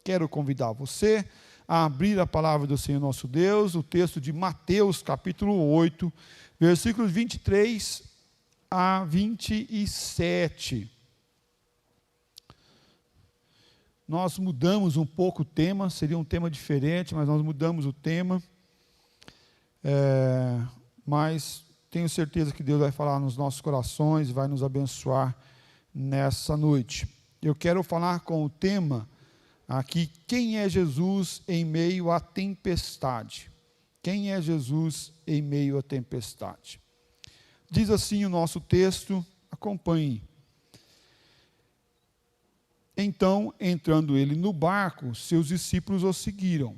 Quero convidar você a abrir a palavra do Senhor nosso Deus, o texto de Mateus, capítulo 8, versículos 23 a 27. Nós mudamos um pouco o tema, seria um tema diferente, mas nós mudamos o tema. Mas tenho certeza que Deus vai falar nos nossos corações e vai nos abençoar nessa noite. Eu quero falar com o tema aqui, quem é Jesus em meio à tempestade? Quem é Jesus em meio à tempestade? Diz assim o nosso texto, acompanhe. Então, entrando ele no barco, seus discípulos o seguiram.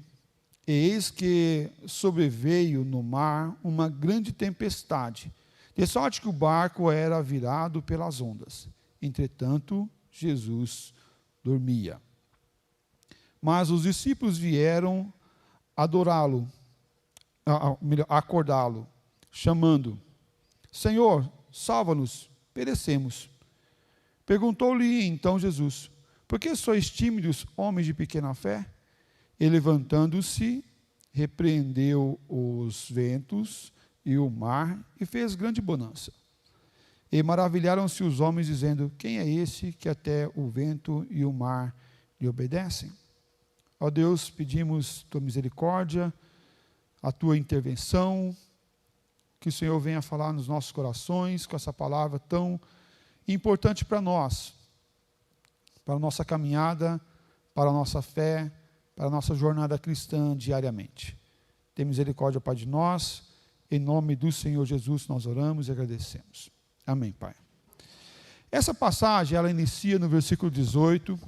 Eis que sobreveio no mar uma grande tempestade, de sorte que o barco era virado pelas ondas. Entretanto, Jesus dormia. Mas os discípulos vieram acordá-lo, chamando: Senhor, salva-nos, perecemos. Perguntou-lhe então Jesus: por que sois tímidos, homens de pequena fé? E levantando-se, repreendeu os ventos e o mar e fez grande bonança. E maravilharam-se os homens, dizendo: quem é esse que até o vento e o mar lhe obedecem? Ó Deus, pedimos tua misericórdia, a tua intervenção, que o Senhor venha falar nos nossos corações com essa palavra tão importante para nós, para a nossa caminhada, para a nossa fé, para a nossa jornada cristã diariamente. Tem misericórdia, Pai, de nós, em nome do Senhor Jesus nós oramos e agradecemos. Amém, Pai. Essa passagem, ela inicia no versículo 18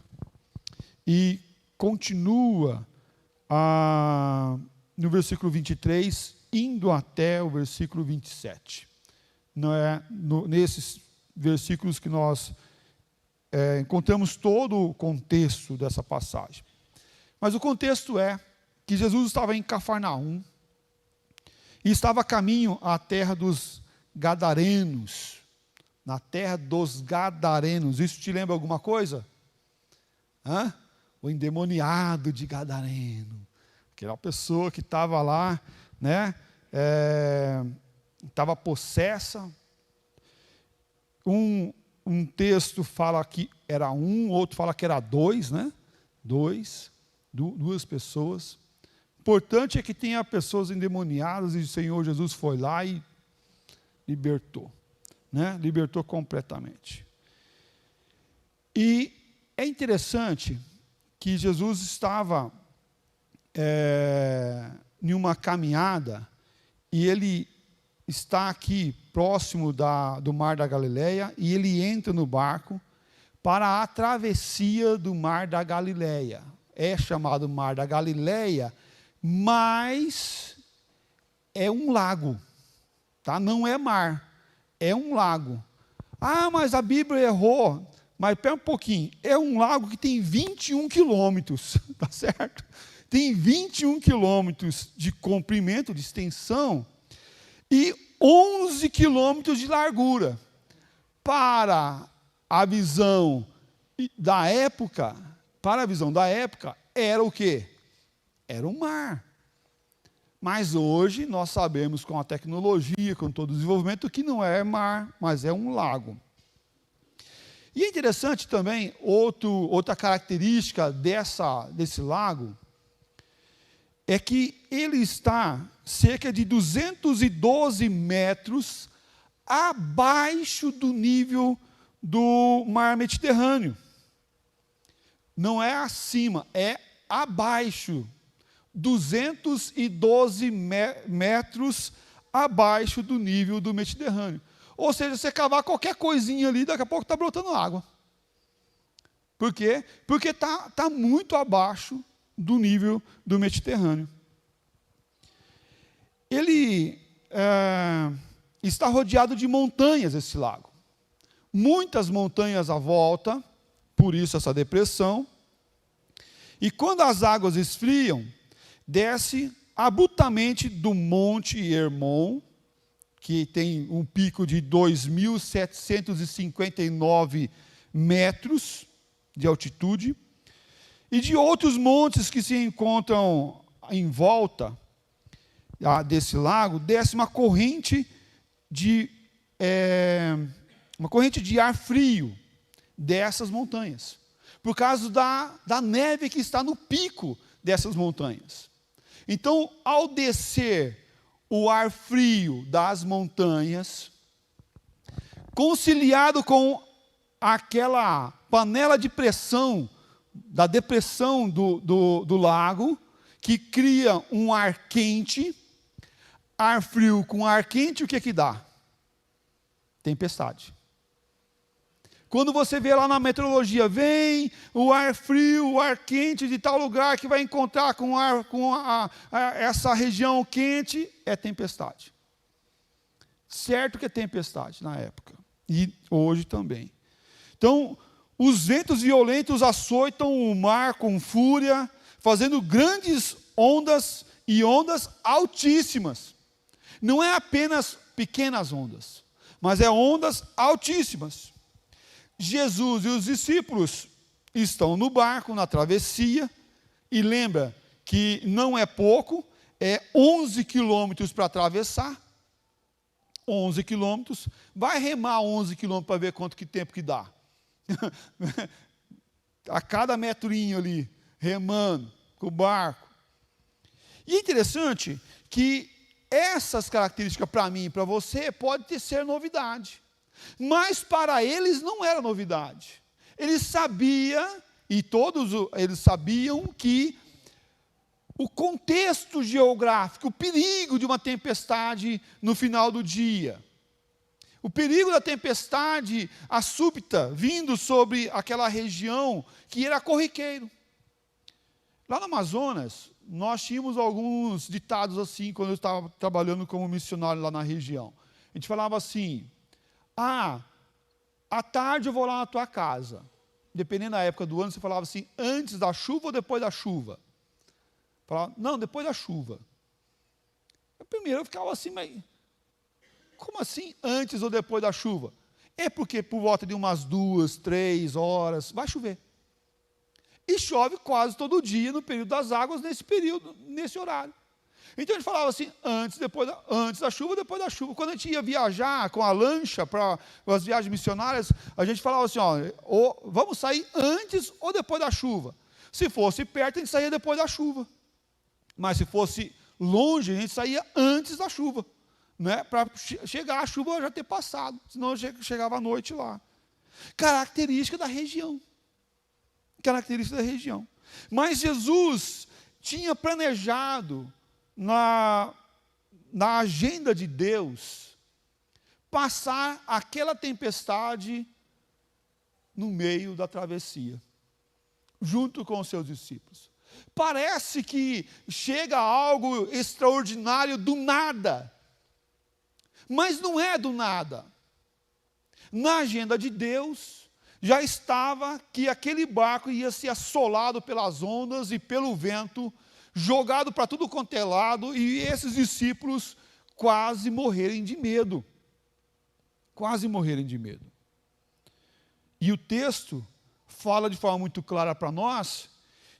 e continua no versículo 23, indo até o versículo 27. Não é nesses versículos que nós encontramos todo o contexto dessa passagem. Mas o contexto é que Jesus estava em Cafarnaum e estava a caminho à terra dos Gadarenos. Na terra dos Gadarenos. Isso te lembra alguma coisa? O endemoniado de Gadareno. Aquela pessoa que estava lá, né? Estava possessa. Um texto fala que era outro fala que era dois, né? Duas pessoas. Importante é que tenha pessoas endemoniadas e o Senhor Jesus foi lá e libertou, né? Libertou completamente. E é interessante que Jesus estava em uma caminhada e ele está aqui próximo do Mar da Galileia e ele entra no barco para a travessia do Mar da Galileia. É chamado Mar da Galileia, mas é um lago, tá? Não é mar, é um lago. Mas a Bíblia errou. Mas pera um pouquinho, é um lago que tem 21 quilômetros, tá certo? Tem 21 quilômetros de comprimento, de extensão, e 11 quilômetros de largura. Para a visão da época, era o quê? Era um mar. Mas hoje nós sabemos com a tecnologia, com todo o desenvolvimento, que não é mar, mas é um lago. E é interessante também, outra característica desse lago, é que ele está cerca de 212 metros abaixo do nível do mar Mediterrâneo. Não é acima, é abaixo. 212 metros abaixo do nível do Mediterrâneo. Ou seja, você cavar qualquer coisinha ali, daqui a pouco está brotando água. Por quê? Porque está muito abaixo do nível do Mediterrâneo. Ele está rodeado de montanhas, esse lago. Muitas montanhas à volta, por isso essa depressão. E quando as águas esfriam, desce abruptamente do Monte Hermon, que tem um pico de 2.759 metros de altitude, e de outros montes que se encontram em volta desse lago, desce uma corrente de ar frio dessas montanhas, por causa da neve que está no pico dessas montanhas. Então, ao descer o ar frio das montanhas, conciliado com aquela panela de pressão, da depressão do lago, que cria um ar quente, ar frio com ar quente, o que dá? Tempestade. Quando você vê lá na meteorologia, vem o ar frio, o ar quente de tal lugar que vai encontrar com essa região quente, é tempestade. Certo que é tempestade na época, e hoje também. Então, os ventos violentos açoitam o mar com fúria, fazendo grandes ondas e ondas altíssimas. Não é apenas pequenas ondas, mas é ondas altíssimas. Jesus e os discípulos estão no barco, na travessia, e lembra que não é pouco, é 11 quilômetros para atravessar, 11 quilômetros, vai remar 11 quilômetros para ver quanto tempo que dá. A cada metrinho ali, remando com o barco. E é interessante que essas características para mim e para você pode ser novidade. Mas para eles não era novidade. Eles sabiam, e todos eles sabiam que o contexto geográfico, o perigo de uma tempestade no final do dia, o perigo da tempestade, a súbita, vindo sobre aquela região que era corriqueiro. Lá no Amazonas, nós tínhamos alguns ditados assim, quando eu estava trabalhando como missionário lá na região. A gente falava assim: à tarde eu vou lá na tua casa. Dependendo da época do ano, você falava assim, antes da chuva ou depois da chuva? Falava, não, depois da chuva. Primeiro eu ficava assim, mas como assim antes ou depois da chuva? É porque por volta de umas 2, 3 horas, vai chover. E chove quase todo dia no período das águas, nesse horário. Então a gente falava assim, antes da chuva, depois da chuva. Quando a gente ia viajar com a lancha para as viagens missionárias, a gente falava assim, vamos sair antes ou depois da chuva. Se fosse perto, a gente saía depois da chuva. Mas se fosse longe, a gente saía antes da chuva, né? Para chegar a chuva já ter passado, senão chegava à noite lá. Característica da região. Mas Jesus tinha planejado na agenda de Deus, passar aquela tempestade no meio da travessia, junto com os seus discípulos. Parece que chega algo extraordinário do nada, mas não é do nada. Na agenda de Deus, já estava que aquele barco ia ser assolado pelas ondas e pelo vento, jogado para tudo quanto é lado, e esses discípulos quase morrerem de medo. E o texto fala de forma muito clara para nós,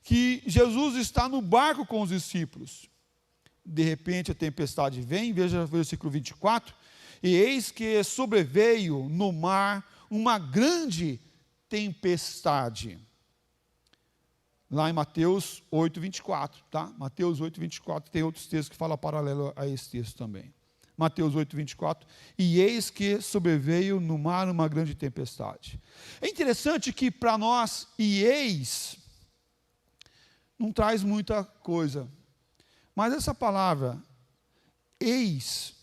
que Jesus está no barco com os discípulos. De repente a tempestade vem, veja o versículo 24, e eis que sobreveio no mar uma grande tempestade. Lá em Mateus 8, 24, tá? Mateus 8, 24, tem outros textos que falam paralelo a esse texto também. Mateus 8, 24, e eis que sobreveio no mar uma grande tempestade. É interessante que para nós, e eis, não traz muita coisa, mas essa palavra, eis,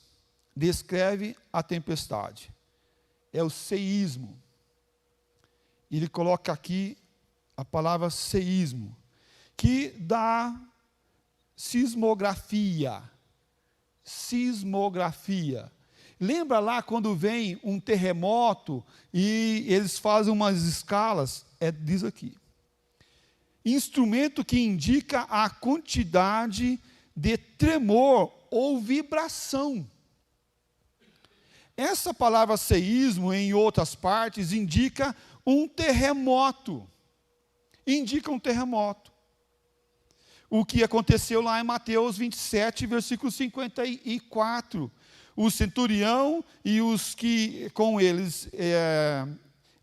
descreve a tempestade. É o seísmo. Ele coloca aqui a palavra seísmo, que dá sismografia. Lembra lá quando vem um terremoto e eles fazem umas escalas? Diz aqui. Instrumento que indica a quantidade de tremor ou vibração. Essa palavra seísmo, em outras partes, indica um terremoto. indica um terremoto. O que aconteceu lá em Mateus 27, versículo 54. O centurião e os que com eles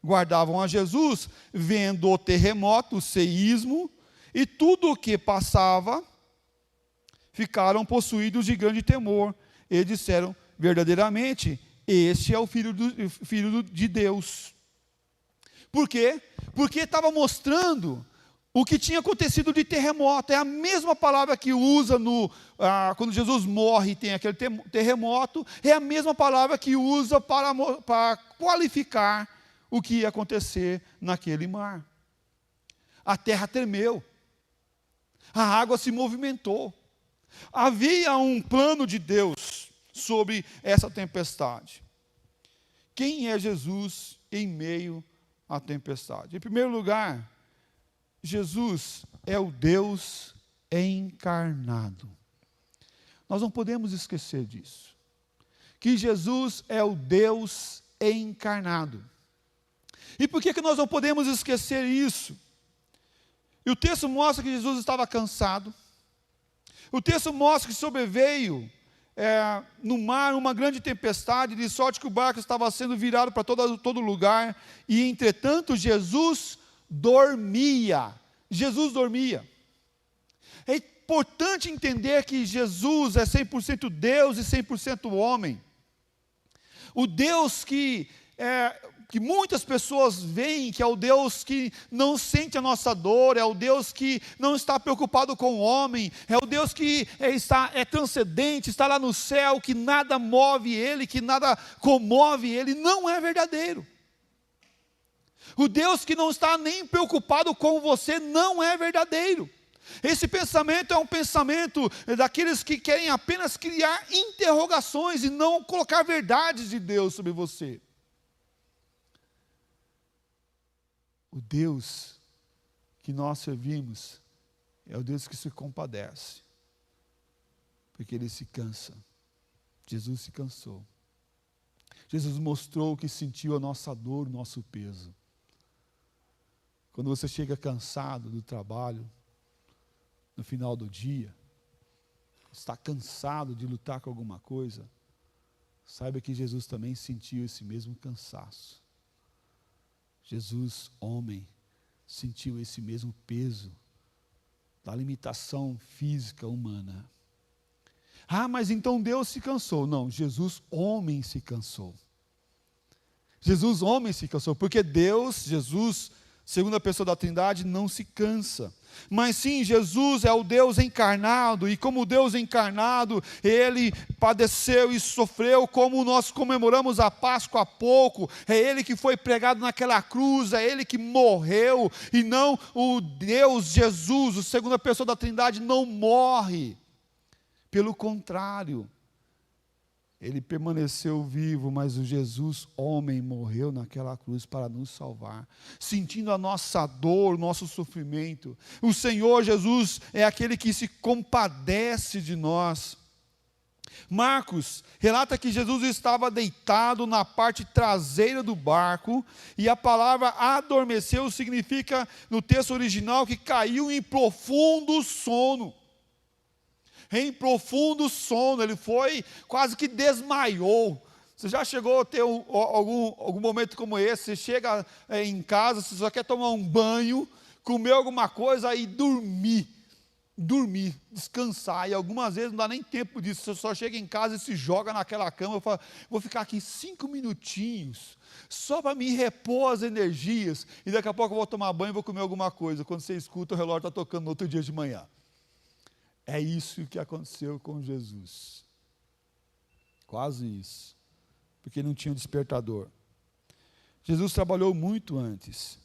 guardavam a Jesus, vendo o terremoto, o seísmo, e tudo o que passava, ficaram possuídos de grande temor. E disseram, verdadeiramente, este é o Filho de Deus. Por quê? Porque estava mostrando o que tinha acontecido de terremoto. É a mesma palavra que usa quando Jesus morre e tem aquele terremoto, é a mesma palavra que usa para qualificar o que ia acontecer naquele mar. A terra tremeu, a água se movimentou. Havia um plano de Deus sobre essa tempestade. Quem é Jesus em meio à tempestade? Em primeiro lugar, Jesus é o Deus encarnado. Nós não podemos esquecer disso. Que Jesus é o Deus encarnado. E por que nós não podemos esquecer isso? E o texto mostra que Jesus estava cansado. O texto mostra que sobreveio no mar uma grande tempestade, de sorte que o barco estava sendo virado para todo lugar. E entretanto Jesus dormia. Jesus dormia. É importante entender que Jesus é 100% Deus e 100% homem. O Deus que muitas pessoas veem, que é o Deus que não sente a nossa dor, é o Deus que não está preocupado com o homem, é o Deus que é transcendente, está lá no céu, que nada move Ele, que nada comove Ele, não é verdadeiro. O Deus que não está nem preocupado com você não é verdadeiro. Esse pensamento é um pensamento daqueles que querem apenas criar interrogações e não colocar verdades de Deus sobre você. O Deus que nós servimos é o Deus que se compadece, porque Ele se cansa. Jesus se cansou. Jesus mostrou que sentiu a nossa dor, o nosso peso. Quando você chega cansado do trabalho, no final do dia, está cansado de lutar com alguma coisa, saiba que Jesus também sentiu esse mesmo cansaço. Jesus, homem, sentiu esse mesmo peso da limitação física humana. Ah, mas então Deus se cansou. Não, Jesus, homem, se cansou. Jesus, homem, se cansou, porque Deus, Jesus, segunda pessoa da Trindade, não se cansa. Mas sim, Jesus é o Deus encarnado, e como Deus encarnado, Ele padeceu e sofreu, como nós comemoramos a Páscoa há pouco. É Ele que foi pregado naquela cruz, é Ele que morreu, e não o Deus Jesus, a segunda pessoa da Trindade, não morre. Pelo contrário, Ele permaneceu vivo, mas o Jesus, homem, morreu naquela cruz para nos salvar, sentindo a nossa dor, o nosso sofrimento. O Senhor Jesus é aquele que se compadece de nós. Marcos relata que Jesus estava deitado na parte traseira do barco, e a palavra adormeceu significa, no texto original, que caiu em profundo sono. Em profundo sono, ele foi, quase que desmaiou. Você já chegou a ter algum momento como esse? Você chega em casa, você só quer tomar um banho, comer alguma coisa e dormir, descansar. E algumas vezes não dá nem tempo disso, você só chega em casa e se joga naquela cama e fala, vou ficar aqui 5 minutinhos, só para me repor as energias, e daqui a pouco eu vou tomar banho e vou comer alguma coisa. Quando você escuta, o relógio está tocando no outro dia de manhã. É isso que aconteceu com Jesus. Quase isso. Porque não tinha um despertador. Jesus trabalhou muito antes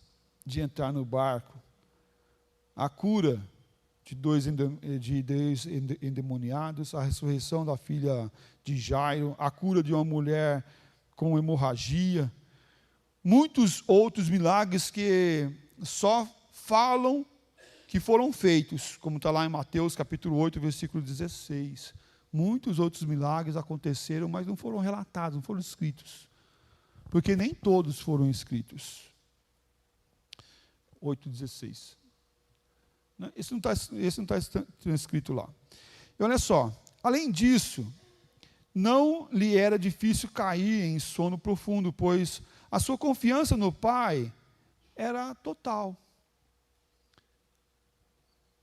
de entrar no barco. A cura de dois endemoniados, a ressurreição da filha de Jairo, a cura de uma mulher com hemorragia, muitos outros milagres que só falam que foram feitos, como está lá em Mateus capítulo 8, versículo 16. Muitos outros milagres aconteceram, mas não foram relatados, não foram escritos, porque nem todos foram escritos. 8,16. Né? Esse não está escrito lá. E olha só, além disso, não lhe era difícil cair em sono profundo, pois a sua confiança no Pai era total.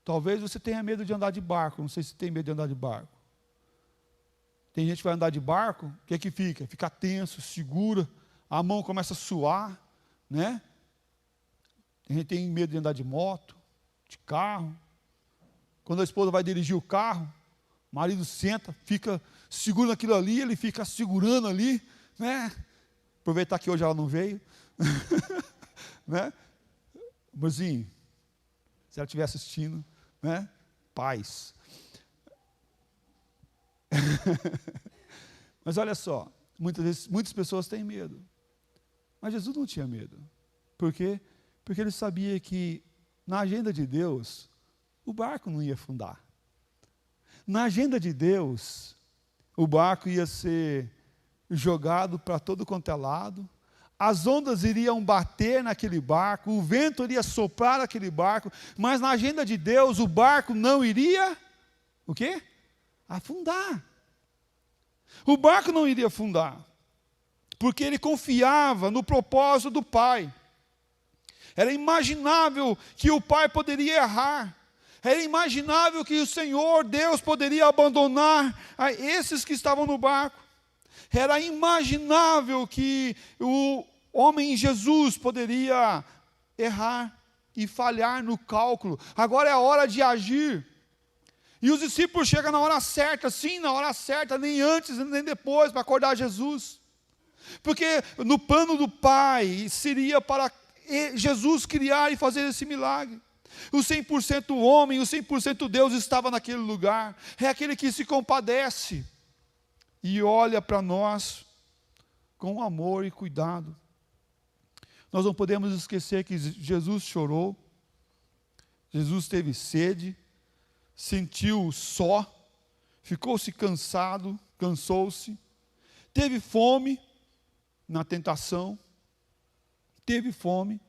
Talvez você tenha medo de andar de barco, não sei se tem medo de andar de barco. Tem gente que vai andar de barco, o que é que fica? Fica tenso, segura, a mão começa a suar, né? A gente tem medo de andar de moto, de carro. Quando a esposa vai dirigir o carro, o marido senta, fica seguro naquilo ali, ele fica segurando ali, né? Aproveitar que hoje ela não veio, né? Amorzinho, se ela estiver assistindo, né? Paz. Mas olha só, muitas pessoas têm medo. Mas Jesus não tinha medo. Por quê? Porque ele sabia que na agenda de Deus, o barco não ia afundar. Na agenda de Deus, o barco ia ser jogado para todo quanto é lado, as ondas iriam bater naquele barco, o vento iria soprar naquele barco, mas na agenda de Deus, o barco não iria, o quê? Afundar. O barco não iria afundar, porque ele confiava no propósito do Pai. Era imaginável que o Pai poderia errar. Era imaginável que o Senhor, Deus, poderia abandonar a esses que estavam no barco. Era imaginável que o homem Jesus poderia errar e falhar no cálculo. Agora é a hora de agir. E os discípulos chegam na hora certa, sim, na hora certa, nem antes nem depois, para acordar Jesus. Porque no plano do Pai seria para Jesus criar e fazer esse milagre. O 100% homem, o 100% Deus estava naquele lugar. É aquele que se compadece e olha para nós com amor e cuidado. Nós não podemos esquecer que Jesus chorou, Jesus teve sede, sentiu só, ficou-se cansado, cansou-se, teve fome na tentação, teve fome.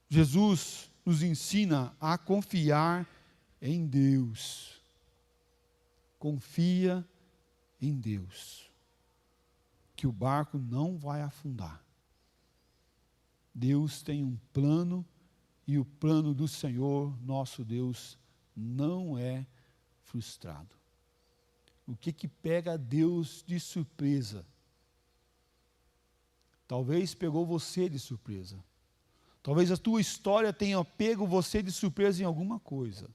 Jesus nos ensina a confiar em Deus. Confia em Deus, que o barco não vai afundar. Deus tem um plano, e o plano do Senhor, nosso Deus, não é frustrado. O que pega Deus de surpresa? Talvez pegou você de surpresa. Talvez a tua história tenha pego você de surpresa em alguma coisa.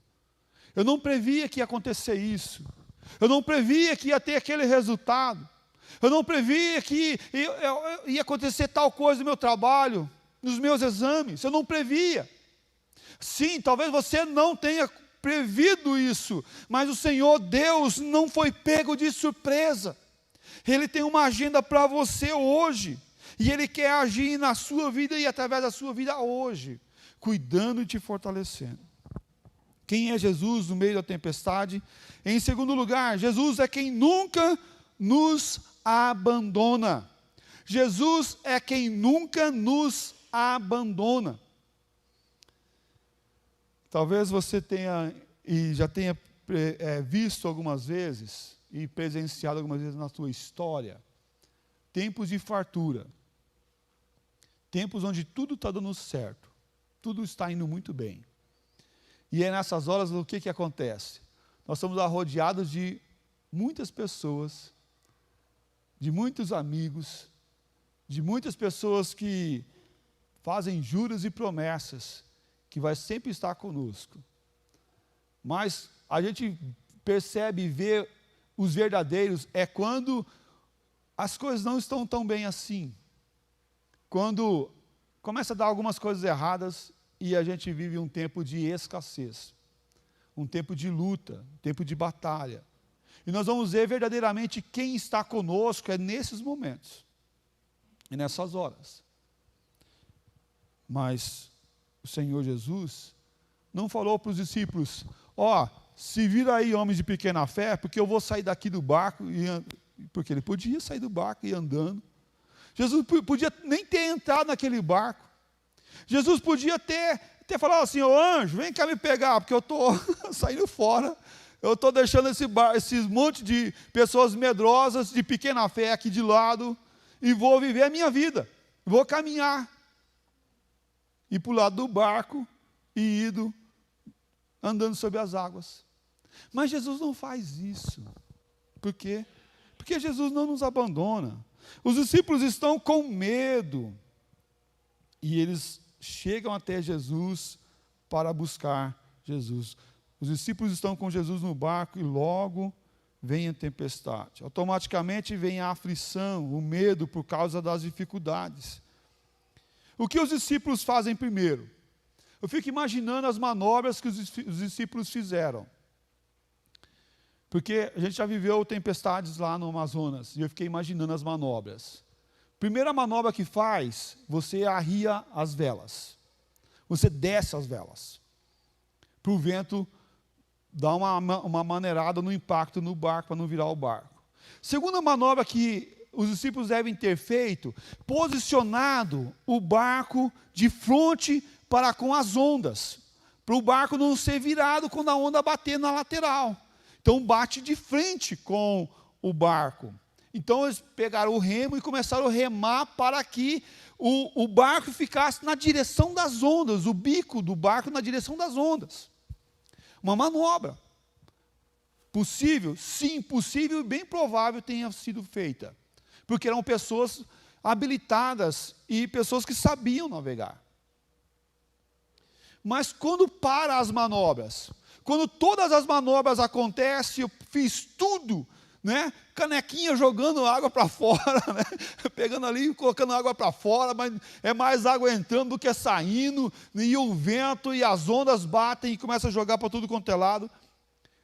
Eu não previa que ia acontecer isso. Eu não previa que ia ter aquele resultado. Eu não previa que ia acontecer tal coisa no meu trabalho, nos meus exames. Eu não previa. Sim, talvez você não tenha prevido isso, mas o Senhor Deus não foi pego de surpresa. Ele tem uma agenda para você hoje. E Ele quer agir na sua vida e através da sua vida hoje, cuidando e te fortalecendo. Quem é Jesus no meio da tempestade? Em segundo lugar, Jesus é quem nunca nos abandona. Jesus é quem nunca nos abandona. Talvez você tenha e já tenha visto algumas vezes e presenciado algumas vezes na sua história tempos de fartura. Tempos onde tudo está dando certo, tudo está indo muito bem. E é nessas horas o que acontece? Nós estamos rodeados de muitas pessoas, de muitos amigos, de muitas pessoas que fazem juros e promessas, que vai sempre estar conosco. Mas a gente percebe e vê os verdadeiros é quando as coisas não estão tão bem assim. Quando começa a dar algumas coisas erradas e a gente vive um tempo de escassez, um tempo de luta, um tempo de batalha. E nós vamos ver verdadeiramente quem está conosco nesses momentos e nessas horas. Mas o Senhor Jesus não falou para os discípulos, se vira aí homens de pequena fé, porque eu vou sair daqui do barco, porque ele podia sair do barco e ir andando. Jesus podia nem ter entrado naquele barco. Jesus podia ter ter falado assim: ô anjo, vem cá me pegar, porque eu estou saindo fora, eu estou deixando esse monte de pessoas medrosas, de pequena fé aqui de lado, e vou viver a minha vida, vou caminhar, ir para o lado do barco, e ido, andando sobre as águas. Mas Jesus não faz isso. Por quê? Porque Jesus não nos abandona. Os discípulos estão com medo, e eles chegam até Jesus para buscar Jesus. Os discípulos estão com Jesus no barco e logo vem a tempestade. Automaticamente vem a aflição, o medo por causa das dificuldades. O que os discípulos fazem primeiro? Eu fico imaginando as manobras que os discípulos fizeram. Porque a gente já viveu tempestades lá no Amazonas, e eu fiquei imaginando as manobras. Primeira manobra que faz, você arria as velas. Você desce as velas, para o vento dar uma maneirada no impacto no barco, para não virar o barco. Segunda manobra que os discípulos devem ter feito, posicionado o barco de frente para com as ondas, para o barco não ser virado quando a onda bater na lateral. Então bate de frente com o barco. Então eles pegaram o remo e começaram a remar para que o barco ficasse na direção das ondas, o bico do barco na direção das ondas. Uma manobra. Possível? Sim, possível e bem provável tenha sido feita. Porque eram pessoas habilitadas e pessoas que sabiam navegar. Mas quando para as manobras, quando todas as manobras acontecem, eu fiz tudo, né? Canequinha jogando água para fora, né? Pegando ali e colocando água para fora, mas é mais água entrando do que saindo, e o vento e as ondas batem e começam a jogar para tudo quanto é lado.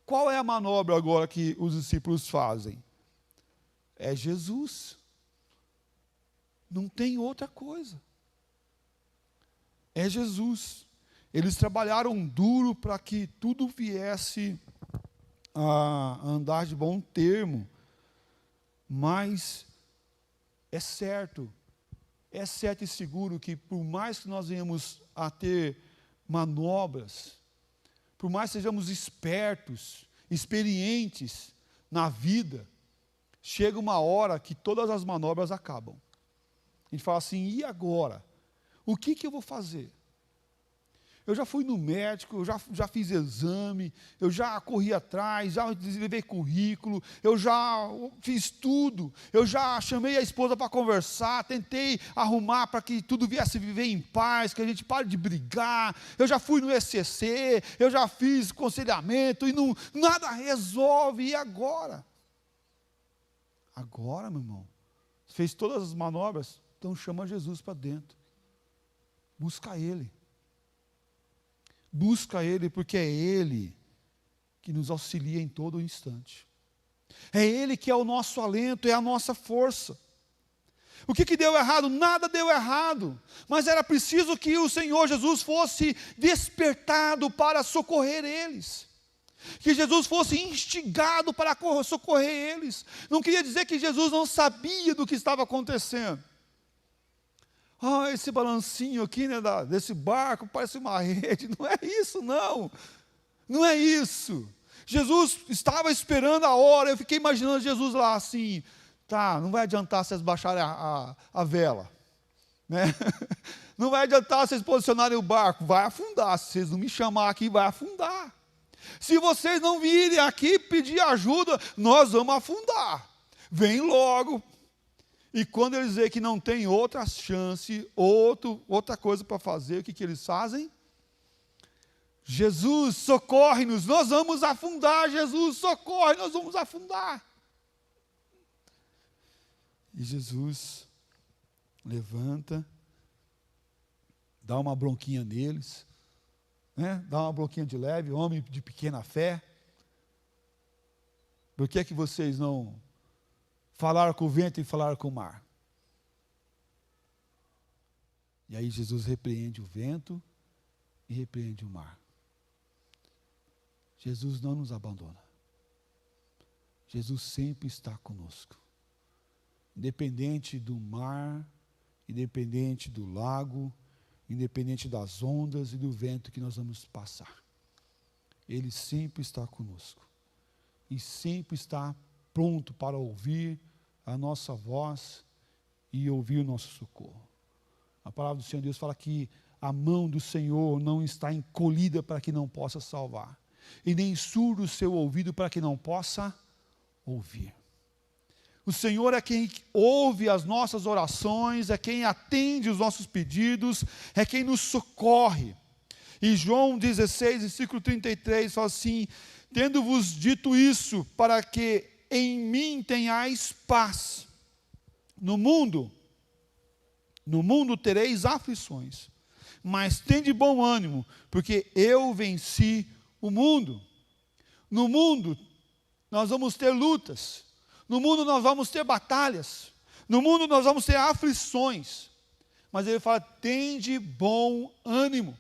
Qual é a manobra agora que os discípulos fazem? É Jesus. Não tem outra coisa. É Jesus. Eles trabalharam duro para que tudo viesse a andar de bom termo, mas é certo e seguro que por mais que nós venhamos a ter manobras, por mais que sejamos espertos, experientes na vida, chega uma hora que todas as manobras acabam. A gente fala assim: e agora? O que eu vou fazer? Eu já fui no médico, eu já fiz exame, eu já corri atrás, já levei currículo, eu já fiz tudo, eu já chamei a esposa para conversar, tentei arrumar para que tudo viesse viver em paz, que a gente pare de brigar, eu já fui no ECC, eu já fiz aconselhamento, e nada resolve, e agora? Agora, meu irmão, fez todas as manobras, então chama Jesus para dentro, busca Ele. Busca Ele, porque é Ele que nos auxilia em todo instante. É Ele que é o nosso alento, é a nossa força. O que deu errado? Nada deu errado. Mas era preciso que o Senhor Jesus fosse despertado para socorrer eles. Que Jesus fosse instigado para socorrer eles. Não queria dizer que Jesus não sabia do que estava acontecendo. Esse balancinho aqui, né, desse barco, parece uma rede. Não é isso, não. Não é isso. Jesus estava esperando a hora. Eu fiquei imaginando Jesus lá assim: tá, não vai adiantar vocês baixarem a vela, né? Não vai adiantar vocês posicionarem o barco, vai afundar. Se vocês não me chamar aqui, vai afundar. Se vocês não virem aqui pedir ajuda, nós vamos afundar. Vem logo. E quando eles veem que não tem outra chance, outra coisa para fazer, o que eles fazem? Jesus, socorre-nos, nós vamos afundar. Jesus, socorre, nós vamos afundar. E Jesus levanta, dá uma bronquinha neles, né? Dá uma bronquinha de leve, homem de pequena fé. Por que vocês não falaram com o vento e falaram com o mar? E aí Jesus repreende o vento e repreende o mar. Jesus não nos abandona. Jesus sempre está conosco. Independente do mar, independente do lago, independente das ondas e do vento que nós vamos passar. Ele sempre está conosco e sempre está pronto para ouvir a nossa voz e ouvir o nosso socorro. A palavra do Senhor Deus fala que a mão do Senhor não está encolhida para que não possa salvar, e nem surdo o seu ouvido para que não possa ouvir. O Senhor é quem ouve as nossas orações, é quem atende os nossos pedidos, é quem nos socorre. E João 16, versículo 33, fala assim: tendo-vos dito isso, para que em mim tenhais paz. No mundo tereis aflições, mas tende bom ânimo, porque eu venci o mundo. No mundo nós vamos ter lutas, no mundo nós vamos ter batalhas, no mundo nós vamos ter aflições, mas ele fala: tende bom ânimo.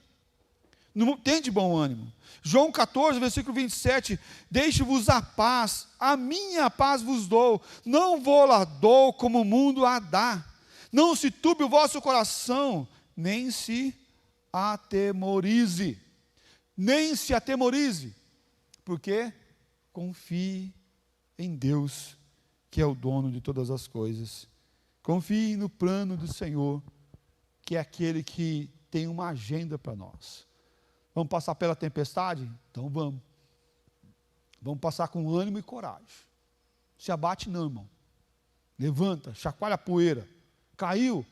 Tende bom ânimo. João 14, versículo 27, deixe-vos a paz, a minha paz vos dou, não vou lá dou como o mundo a dá. Não se turbe o vosso coração, nem se atemorize. Nem se atemorize, porque confie em Deus, que é o dono de todas as coisas. Confie no plano do Senhor, que é aquele que tem uma agenda para nós. Vamos passar pela tempestade? Então vamos. Vamos passar com ânimo e coragem. Se abate não, irmão. Levanta, chacoalha a poeira. Caiu?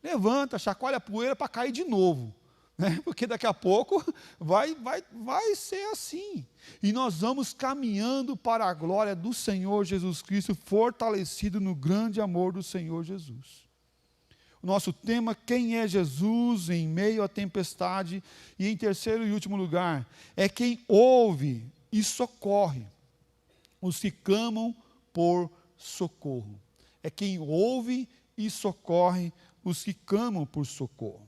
Levanta, chacoalha a poeira para cair de novo. Né? Porque daqui a pouco vai ser assim. E nós vamos caminhando para a glória do Senhor Jesus Cristo, fortalecido no grande amor do Senhor Jesus. O nosso tema: quem é Jesus em meio à tempestade? E em terceiro e último lugar, é quem ouve e socorre os que clamam por socorro. É quem ouve e socorre os que clamam por socorro.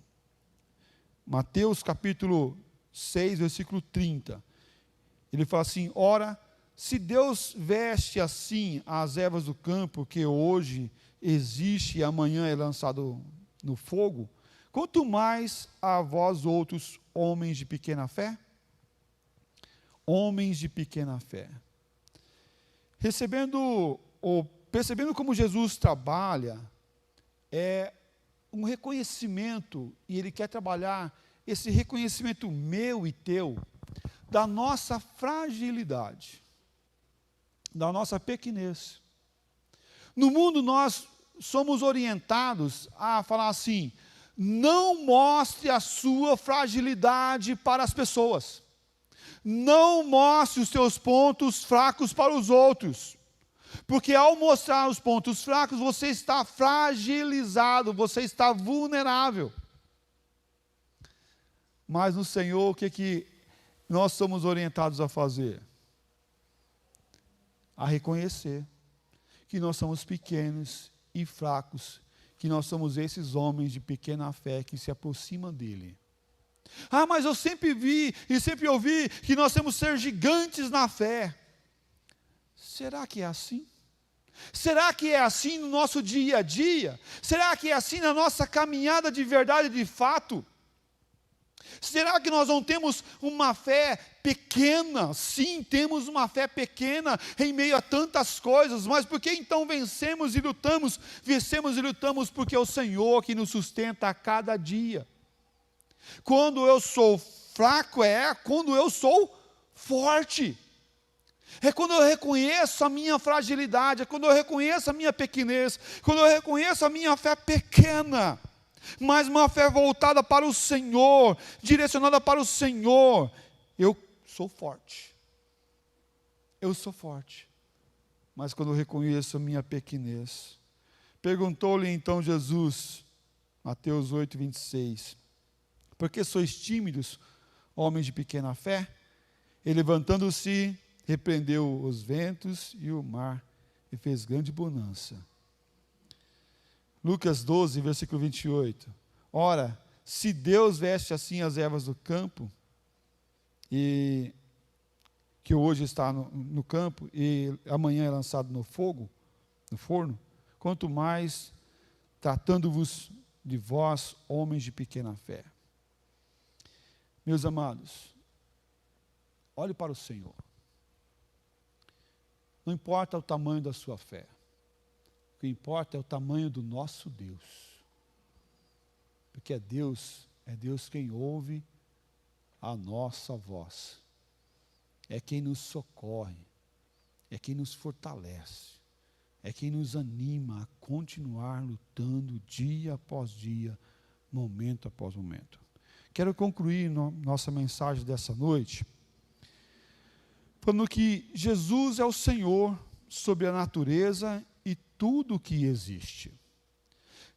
Mateus capítulo 6, versículo 30. Ele fala assim: ora, se Deus veste assim as ervas do campo, que hoje existe e amanhã é lançado no fogo, quanto mais a vós outros, homens de pequena fé? Homens de pequena fé. Percebendo como Jesus trabalha, é um reconhecimento, e Ele quer trabalhar esse reconhecimento meu e teu, da nossa fragilidade, da nossa pequenez. No mundo nós somos orientados a falar assim: não mostre a sua fragilidade para as pessoas, não mostre os seus pontos fracos para os outros, porque ao mostrar os pontos fracos, você está fragilizado, você está vulnerável. Mas no Senhor, o que nós somos orientados a fazer? A reconhecer que nós somos pequenos e fracos, que nós somos esses homens de pequena fé que se aproximam dele. Ah, mas eu sempre vi e sempre ouvi que nós temos que ser gigantes na fé. Será que é assim? Será que é assim no nosso dia a dia? Será que é assim na nossa caminhada de verdade e de fato? Será que nós não temos uma fé pequena? Sim, temos uma fé pequena em meio a tantas coisas, mas por que então vencemos e lutamos? Vencemos e lutamos porque é o Senhor que nos sustenta a cada dia. Quando eu sou fraco, é quando eu sou forte. É quando eu reconheço a minha fragilidade, é quando eu reconheço a minha pequenez, quando eu reconheço a minha fé pequena, mas uma fé voltada para o Senhor, direcionada para o Senhor. Eu sou forte. Eu sou forte. Mas quando eu reconheço a minha pequenez. Perguntou-lhe então Jesus, Mateus 8, 26, por que sois tímidos, homens de pequena fé? E levantando-se, repreendeu os ventos e o mar, e fez grande bonança. Lucas 12, versículo 28. Ora, se Deus veste assim as ervas do campo, e que hoje está no campo, e amanhã é lançado no fogo, no forno, quanto mais tratando-vos de vós, homens de pequena fé. Meus amados, olhe para o Senhor. Não importa o tamanho da sua fé. O que importa é o tamanho do nosso Deus. Porque é Deus quem ouve a nossa voz. É quem nos socorre. É quem nos fortalece. É quem nos anima a continuar lutando dia após dia, momento após momento. Quero concluir nossa mensagem dessa noite falando que Jesus é o Senhor sobre a natureza e tudo o que existe.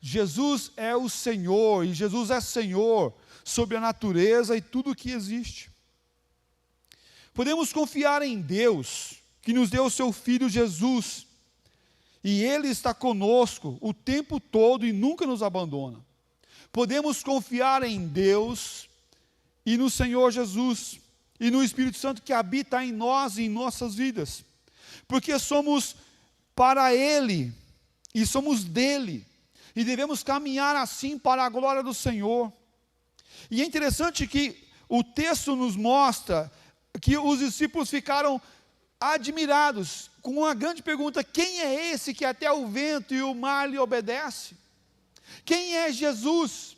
Jesus é o Senhor, e Jesus é Senhor sobre a natureza e tudo o que existe. Podemos confiar em Deus, que nos deu o seu Filho Jesus, e Ele está conosco o tempo todo e nunca nos abandona. Podemos confiar em Deus e no Senhor Jesus, e no Espírito Santo que habita em nós e em nossas vidas, porque somos para Ele, e somos dEle, e devemos caminhar assim para a glória do Senhor. E é interessante que o texto nos mostra que os discípulos ficaram admirados, com uma grande pergunta: quem é esse que até o vento e o mar lhe obedece? Quem é Jesus?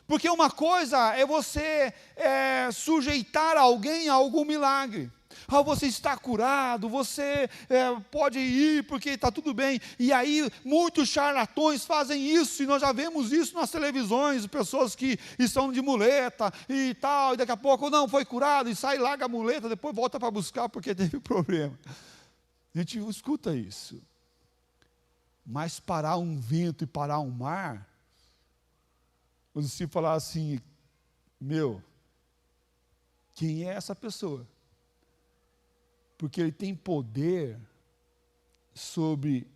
Porque uma coisa é você sujeitar alguém a algum milagre. Você está curado, você pode ir porque está tudo bem. E aí muitos charlatões fazem isso, e nós já vemos isso nas televisões, pessoas que estão de muleta e tal, e daqui a pouco não, foi curado, e sai, larga a muleta, depois volta para buscar porque teve problema. A gente escuta isso. Mas parar um vento e parar um mar, os discípulos falaram assim: quem é essa pessoa? Porque ele tem poder sobre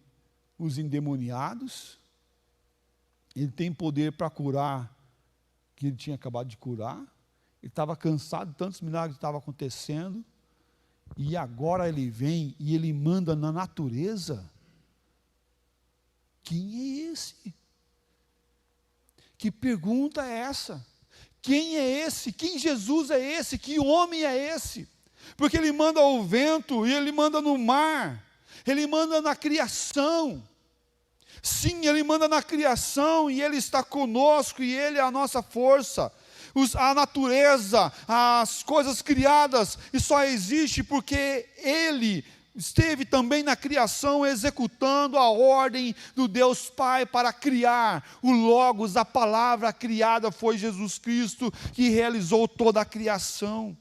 os endemoniados, ele tem poder para curar, que ele tinha acabado de curar, ele estava cansado de tantos milagres que estavam acontecendo, e agora ele vem e ele manda na natureza. Quem é esse? Que pergunta é essa? Quem é esse? Quem Jesus é esse? Que homem é esse? Porque ele manda o vento, e ele manda no mar, ele manda na criação. Sim, ele manda na criação, e ele está conosco, e ele é a nossa força. A natureza, as coisas criadas, e só existe porque ele esteve também na criação, executando a ordem do Deus Pai para criar o Logos. A palavra criada foi Jesus Cristo, que realizou toda a criação.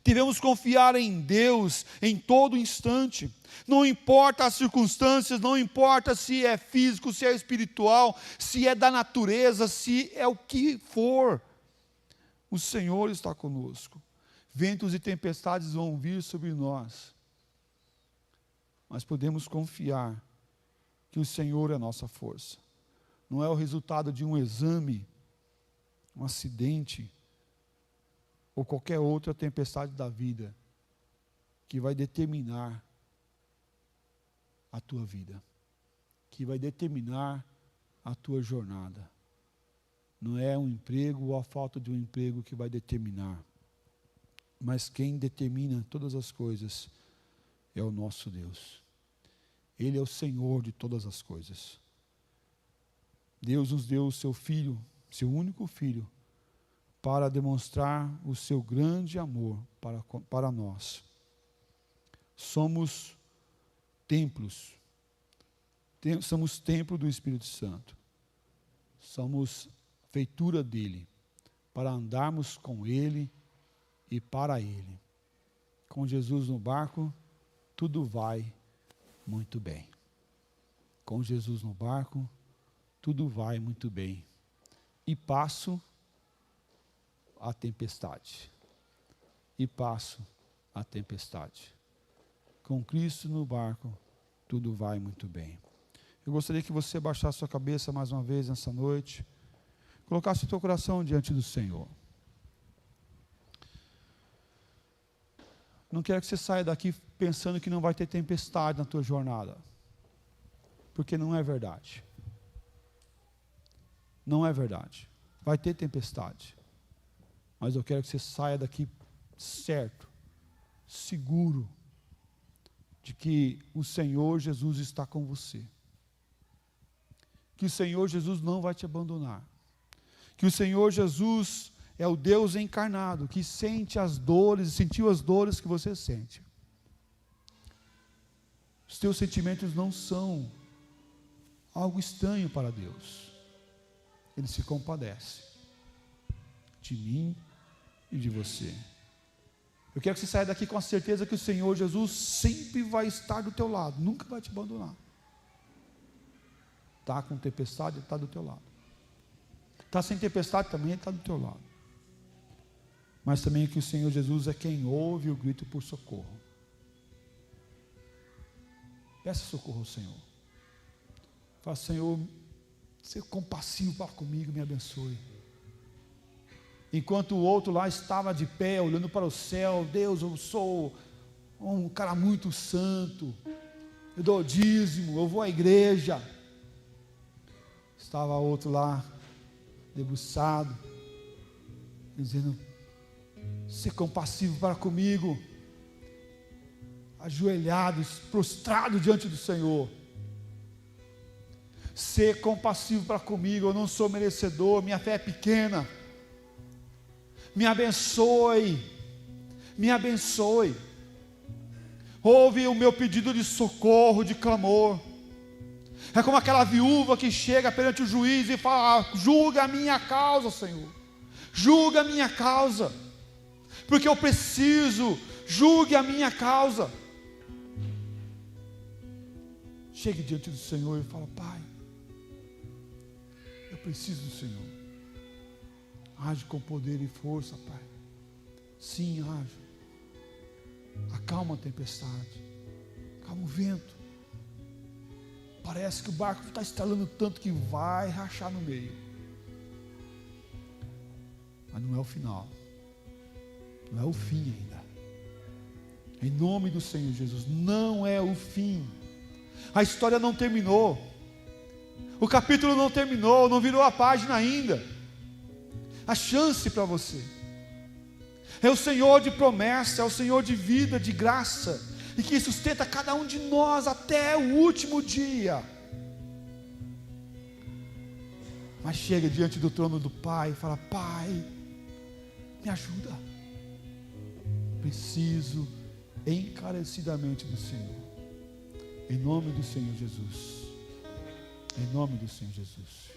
Devemos confiar em Deus em todo instante. Não importa as circunstâncias, não importa se é físico, se é espiritual, se é da natureza, se é o que for. O Senhor está conosco. Ventos e tempestades vão vir sobre nós, mas podemos confiar que o Senhor é a nossa força. Não é o resultado de um exame, um acidente, ou qualquer outra tempestade da vida, que vai determinar a tua vida, que vai determinar a tua jornada. Não é um emprego ou a falta de um emprego que vai determinar, mas quem determina todas as coisas é o nosso Deus. Ele é o Senhor de todas as coisas. Deus nos deu o seu Filho, seu único Filho, para demonstrar o seu grande amor para nós. Somos templos, somos templo do Espírito Santo. Somos feitura dele, para andarmos com ele e para ele. Com Jesus no barco, tudo vai muito bem. Com Jesus no barco, tudo vai muito bem. E passo a tempestade. E passo a tempestade. Com Cristo no barco, tudo vai muito bem. Eu gostaria que você baixasse sua cabeça mais uma vez nessa noite, colocasse o teu coração diante do Senhor. Não quero que você saia daqui pensando que não vai ter tempestade na tua jornada, porque não é verdade. Não é verdade. Vai ter tempestade. Mas eu quero que você saia daqui certo, seguro, de que o Senhor Jesus está com você. Que o Senhor Jesus não vai te abandonar. Que o Senhor Jesus é o Deus encarnado, que sente as dores, sentiu as dores que você sente. Os teus sentimentos não são algo estranho para Deus. Ele se compadece de mim e de você. Eu quero que você saia daqui com a certeza que o Senhor Jesus sempre vai estar do teu lado, nunca vai te abandonar. Está com tempestade, Ele está do teu lado. Está sem tempestade também, Ele está do teu lado. Mas também que o Senhor Jesus é quem ouve o grito por socorro. Peça socorro ao Senhor. Fala, Senhor, seja compassivo para comigo, me abençoe. Enquanto o outro lá estava de pé, olhando para o céu, Deus, eu sou um cara muito santo, eu dou dízimo, eu vou à igreja. Estava outro lá, debruçado, dizendo, ser compassivo para comigo, ajoelhados, prostrado diante do Senhor. Ser compassivo para comigo, eu não sou merecedor, minha fé é pequena. Me abençoe, me abençoe. Ouve o meu pedido de socorro, de clamor. É como aquela viúva que chega perante o juiz e fala, julga a minha causa, Senhor, julga a minha causa, porque eu preciso, julgue a minha causa. Chegue diante do Senhor e fala, Pai, eu preciso do Senhor. Age com poder e força, Pai. Sim, age. Acalma a tempestade, acalma o vento. Parece que o barco está estalando tanto que vai rachar no meio. Mas não é o final. Não é o fim ainda. Em nome do Senhor Jesus, não é o fim. A história não terminou. O capítulo não terminou, não virou a página ainda. A chance para você. É o Senhor de promessa, é o Senhor de vida, de graça, e que sustenta cada um de nós até o último dia. Mas chega diante do trono do Pai e fala, Pai, me ajuda. Preciso encarecidamente do Senhor. Em nome do Senhor Jesus. Em nome do Senhor Jesus.